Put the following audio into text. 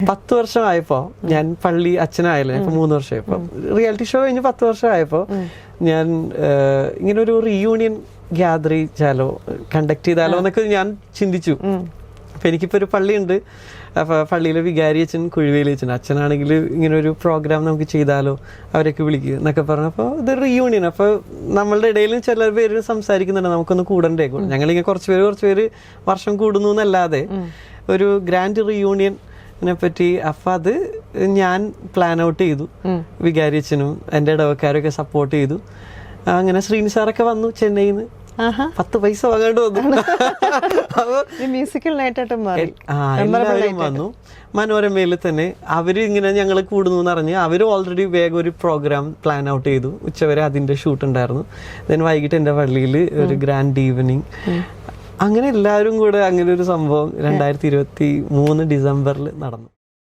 10 വർഷമായപ്പോ ഞാൻ പള്ളി അച്ഛനായല്ലോ, ഇപ്പൊ 3 വർഷമായപ്പോ റിയാലിറ്റി ഷോ കഴിഞ്ഞ് 10 വർഷമായപ്പോ ഞാൻ ഇങ്ങനെ ഒരു റീയൂണിയൻ ഗ്യാദർ ചെയ്താലോ കണ്ടക്ട് ചെയ്താലോ എന്നൊക്കെ ഞാൻ ചിന്തിച്ചു. അപ്പൊ എനിക്കിപ്പോ ഒരു പള്ളിയുണ്ട്, അപ്പൊ പള്ളിയിലെ വികാരി അച്ഛൻ കുഴുവേലി അച്ഛൻ, അച്ഛനാണെങ്കിൽ ഇങ്ങനെ ഒരു പ്രോഗ്രാം നമുക്ക് ചെയ്താലോ, അവരൊക്കെ വിളിക്കുക എന്നൊക്കെ പറഞ്ഞപ്പോൾ ഇത് റീയൂണിയൻ. അപ്പൊ നമ്മളുടെ ഇടയിലും ചില പേര് സംസാരിക്കുന്നുണ്ട് നമുക്കൊന്ന് കൂടണ്ടേ. ഞങ്ങളിങ്ങനെ കുറച്ച് പേര് വർഷം കൂടുന്നു എന്നല്ലാതെ ഒരു ഗ്രാൻഡ് റീയൂണിയൻ പറ്റി. അപ്പൊ അത് ഞാൻ പ്ലാൻ ഔട്ട് ചെയ്തു. വികാരി അച്ഛനും എൻ്റെ ഇടവക്കാരൊക്കെ സപ്പോർട്ട് ചെയ്തു. അങ്ങനെ ശ്രീനി സാറൊക്കെ വന്നു ചെന്നൈയിൽ നിന്ന്. 10 പൈസ വാങ്ങാണ്ട് വന്നു. എല്ലാവരും വന്നു. മനോരമയിൽ തന്നെ അവര് ഇങ്ങനെ ഞങ്ങൾ കൂടുന്നു എന്ന് പറഞ്ഞ് അവര് ഓൾറെഡി വേഗം ഒരു പ്രോഗ്രാം പ്ലാൻ ഔട്ട് ചെയ്തു. ഉച്ചവരെ അതിന്റെ ഷൂട്ട് ഉണ്ടായിരുന്നു. ദെൻ വൈകിട്ട് എൻ്റെ പള്ളിയിൽ ഒരു ഗ്രാൻഡ് ഈവനിങ്. അങ്ങനെ എല്ലാവരും കൂടെ അങ്ങനെ ഒരു സംഭവം 2023 ഡിസംബറിൽ നടന്നു.